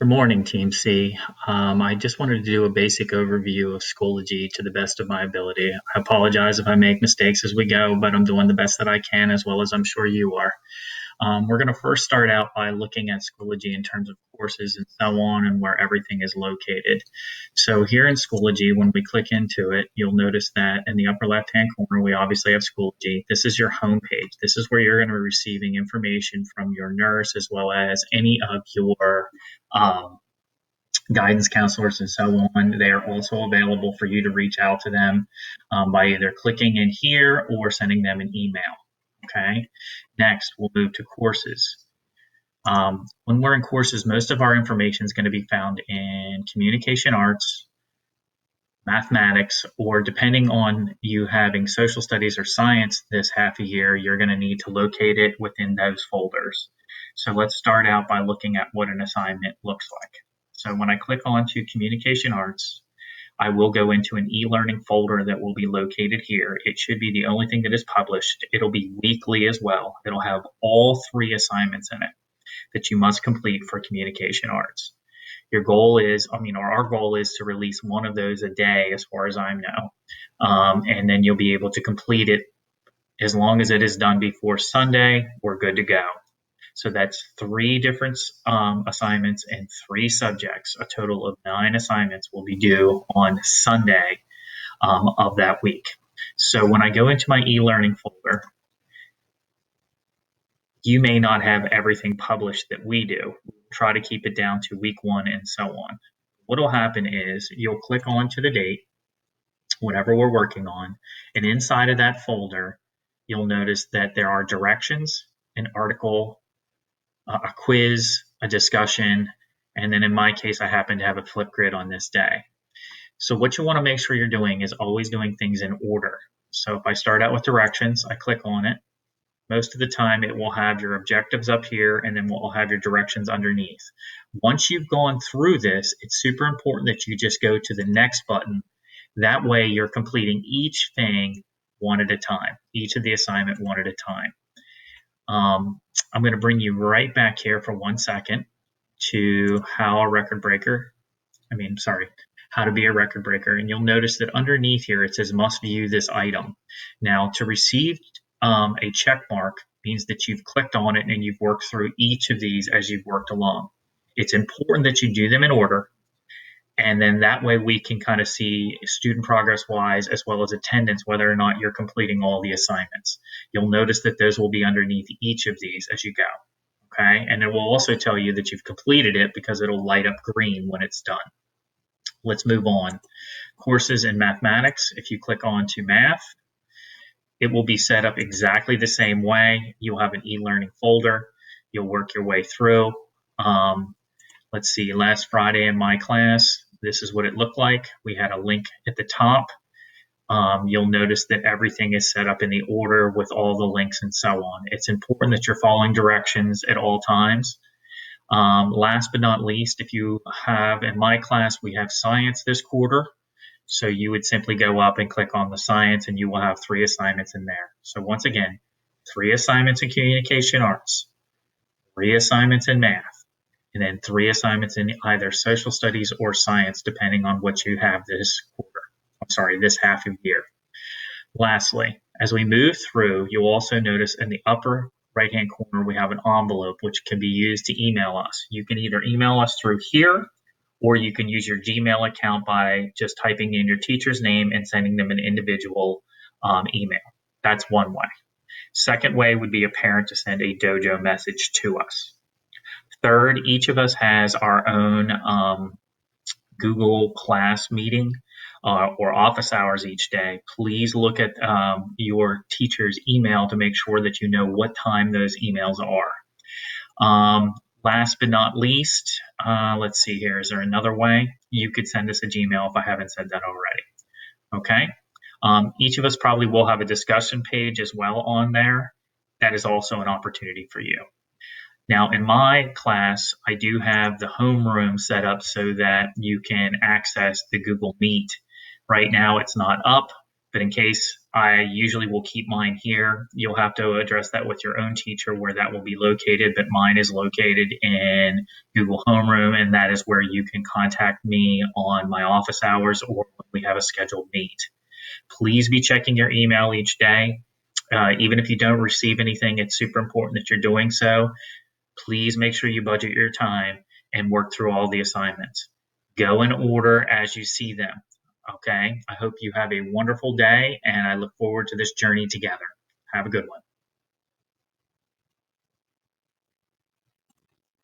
Good morning, Team C. I just wanted to do a basic overview of Schoology to the best of my ability. I apologize if I make mistakes as we go, but I'm doing the best that I can, as well as I'm sure you are. We're going to first start out by looking at Schoology in terms of courses and so on and where everything is located. So here in Schoology, when we click into it, you'll notice that in the upper left-hand corner, we obviously have Schoology. This is your home page. This is where you're going to be receiving information from your nurse as well as any of your guidance counselors and so on. They are also available for you to reach out to them by either clicking in here or sending them an email. Okay. Next, we'll move to courses. When we're in courses, most of our information is going to be found in communication arts, mathematics, or depending on you having social studies or science this half a year, you're going to need to locate it within those folders. So let's start out by looking at what an assignment looks like. So when I click onto communication arts, I will go into an e-learning folder that will be located here. It should be the only thing that is published. It'll be weekly as well. It'll have all 3 assignments in it that you must complete for communication arts. Your goal is, or our goal is to release one of those a day as far as I know. And then you'll be able to complete it as long as it is done before Sunday. We're good to go. So that's 3 different assignments and 3 subjects. A total of 9 assignments will be due on Sunday of that week. So when I go into my e-learning folder, you may not have everything published that we do. We'll try to keep it down to week 1 and so on. What will happen is you'll click on to the date, whatever we're working on, and inside of that folder, you'll notice that there are directions, an article, a quiz, a discussion, and then in my case, I happen to have a Flipgrid on this day. So what you want to make sure you're doing is always doing things in order. So if I start out with directions, I click on it. Most of the time, it will have your objectives up here, and then we'll have your directions underneath. Once you've gone through this, it's super important that you just go to the next button. That way, you're completing each thing one at a time, each of the assignment one at a time. I'm going to bring you right back here for 1 second to how to be a record breaker. And you'll notice that underneath here, it says must view this item. Now, to receive a check mark means that you've clicked on it and you've worked through each of these as you've worked along. It's important that you do them in order. And then that way we can kind of see student progress wise as well as attendance, whether or not you're completing all the assignments. You'll notice that those will be underneath each of these as you go. Okay. And it will also tell you that you've completed it because it'll light up green when it's done. Let's move on. Courses in mathematics. If you click on to math, it will be set up exactly the same way. You'll have an e-learning folder. You'll work your way through. Let's see, last Friday in my class, this is what it looked like. We had a link at the top. You'll notice that everything is set up in the order with all the links and so on. It's important that you're following directions at all times. Last but not least, if you have, in my class, we have science this quarter. So you would simply go up and click on the science and you will have 3 assignments in there. So once again, 3 assignments in communication arts, 3 assignments in math, and then 3 assignments in either social studies or science, depending on what you have this half of year. Lastly, as we move through, you'll also notice in the upper right-hand corner, we have an envelope which can be used to email us. You can either email us through here, or you can use your Gmail account by just typing in your teacher's name and sending them an individual email. That's one way. Second way would be a parent to send a dojo message to us. Third, each of us has our own Google class meeting or office hours each day. Please look at your teacher's email to make sure that you know what time those emails are. Last but not least, let's see here. Is there another way? You could send us a Gmail if I haven't said that already. Okay. Each of us probably will have a discussion page as well on there. That is also an opportunity for you. Now, in my class, I do have the homeroom set up so that you can access the Google Meet. Right now, it's not up, but in case I usually will keep mine here. You'll have to address that with your own teacher where that will be located, but mine is located in Google Homeroom, and that is where you can contact me on my office hours or when we have a scheduled meet. Please be checking your email each day. Even if you don't receive anything, it's super important that you're doing so. Please make sure you budget your time and work through all the assignments. Go in order as you see them. Okay. I hope you have a wonderful day, and I look forward to this journey together. Have a good one.